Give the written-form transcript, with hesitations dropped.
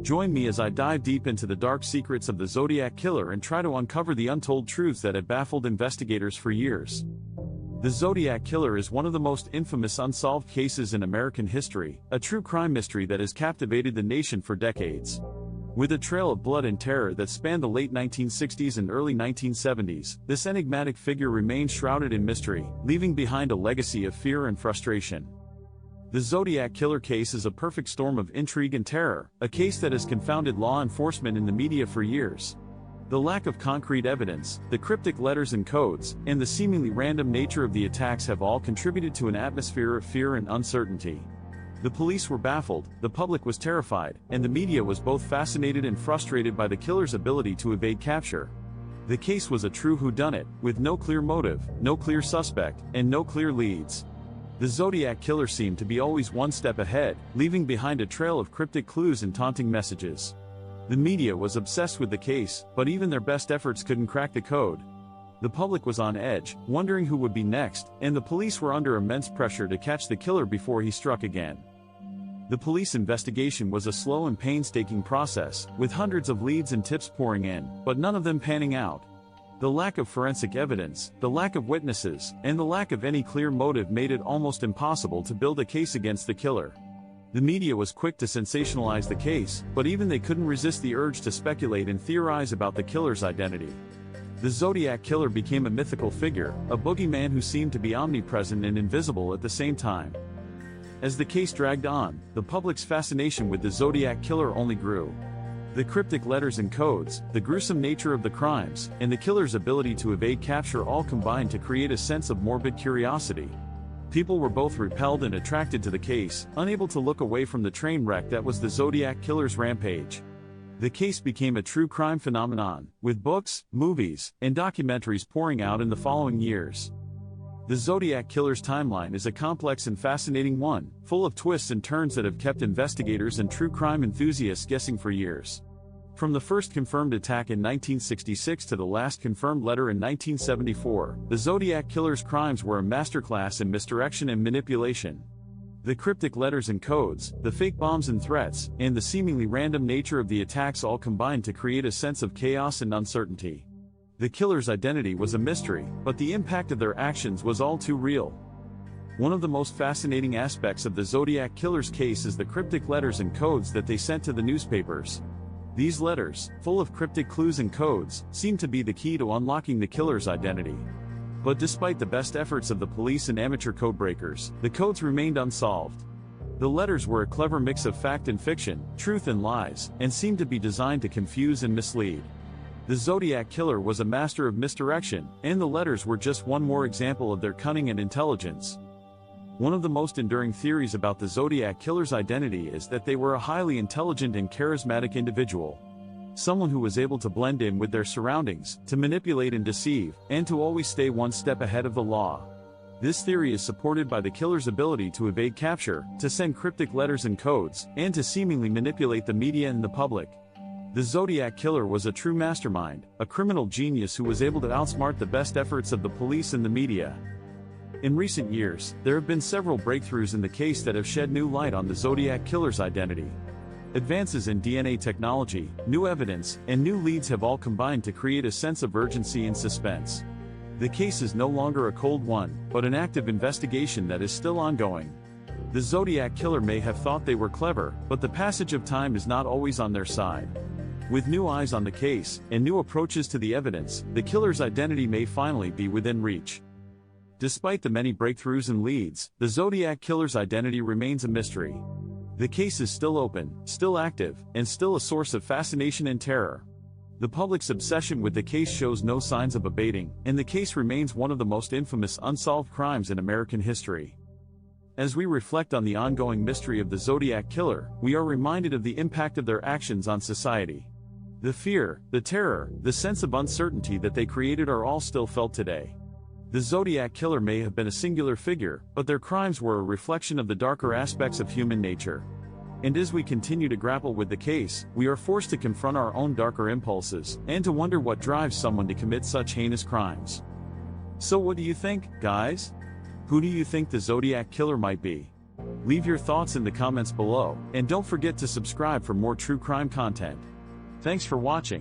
Join me as I dive deep into the dark secrets of the Zodiac Killer and try to uncover the untold truths that have baffled investigators for years. The Zodiac Killer is one of the most infamous unsolved cases in American history, a true crime mystery that has captivated the nation for decades. With a trail of blood and terror that spanned the late 1960s and early 1970s, this enigmatic figure remains shrouded in mystery, leaving behind a legacy of fear and frustration. The Zodiac Killer case is a perfect storm of intrigue and terror, a case that has confounded law enforcement and the media for years. The lack of concrete evidence, the cryptic letters and codes, and the seemingly random nature of the attacks have all contributed to an atmosphere of fear and uncertainty. The police were baffled, the public was terrified, and the media was both fascinated and frustrated by the killer's ability to evade capture. The case was a true whodunit, with no clear motive, no clear suspect, and no clear leads. The Zodiac Killer seemed to be always one step ahead, leaving behind a trail of cryptic clues and taunting messages. The media was obsessed with the case, but even their best efforts couldn't crack the code. The public was on edge, wondering who would be next, and the police were under immense pressure to catch the killer before he struck again. The police investigation was a slow and painstaking process, with hundreds of leads and tips pouring in, but none of them panning out. The lack of forensic evidence, the lack of witnesses, and the lack of any clear motive made it almost impossible to build a case against the killer. The media was quick to sensationalize the case, but even they couldn't resist the urge to speculate and theorize about the killer's identity. The Zodiac Killer became a mythical figure, a boogeyman who seemed to be omnipresent and invisible at the same time. As the case dragged on, the public's fascination with the Zodiac Killer only grew. The cryptic letters and codes, the gruesome nature of the crimes, and the killer's ability to evade capture all combined to create a sense of morbid curiosity. People were both repelled and attracted to the case, unable to look away from the train wreck that was the Zodiac Killer's rampage. The case became a true crime phenomenon, with books, movies, and documentaries pouring out in the following years. The Zodiac Killer's timeline is a complex and fascinating one, full of twists and turns that have kept investigators and true crime enthusiasts guessing for years. From the first confirmed attack in 1966 to the last confirmed letter in 1974, the Zodiac Killer's crimes were a masterclass in misdirection and manipulation. The cryptic letters and codes, the fake bombs and threats, and the seemingly random nature of the attacks all combined to create a sense of chaos and uncertainty. The killer's identity was a mystery, but the impact of their actions was all too real. One of the most fascinating aspects of the Zodiac Killer's case is the cryptic letters and codes that they sent to the newspapers. These letters, full of cryptic clues and codes, seem to be the key to unlocking the killer's identity. But despite the best efforts of the police and amateur codebreakers, the codes remained unsolved. The letters were a clever mix of fact and fiction, truth and lies, and seemed to be designed to confuse and mislead. The Zodiac Killer was a master of misdirection, and the letters were just one more example of their cunning and intelligence. One of the most enduring theories about the Zodiac Killer's identity is that they were a highly intelligent and charismatic individual. Someone who was able to blend in with their surroundings, to manipulate and deceive, and to always stay one step ahead of the law. This theory is supported by the killer's ability to evade capture, to send cryptic letters and codes, and to seemingly manipulate the media and the public. The Zodiac Killer was a true mastermind, a criminal genius who was able to outsmart the best efforts of the police and the media. In recent years, there have been several breakthroughs in the case that have shed new light on the Zodiac Killer's identity. Advances in DNA technology, new evidence, and new leads have all combined to create a sense of urgency and suspense. The case is no longer a cold one, but an active investigation that is still ongoing. The Zodiac Killer may have thought they were clever, but the passage of time is not always on their side. With new eyes on the case, and new approaches to the evidence, the killer's identity may finally be within reach. Despite the many breakthroughs and leads, the Zodiac Killer's identity remains a mystery. The case is still open, still active, and still a source of fascination and terror. The public's obsession with the case shows no signs of abating, and the case remains one of the most infamous unsolved crimes in American history. As we reflect on the ongoing mystery of the Zodiac Killer, we are reminded of the impact of their actions on society. The fear, the terror, the sense of uncertainty that they created are all still felt today. The Zodiac Killer may have been a singular figure, but their crimes were a reflection of the darker aspects of human nature. And as we continue to grapple with the case, we are forced to confront our own darker impulses, and to wonder what drives someone to commit such heinous crimes. So what do you think, guys? Who do you think the Zodiac Killer might be? Leave your thoughts in the comments below, and don't forget to subscribe for more true crime content. Thanks for watching.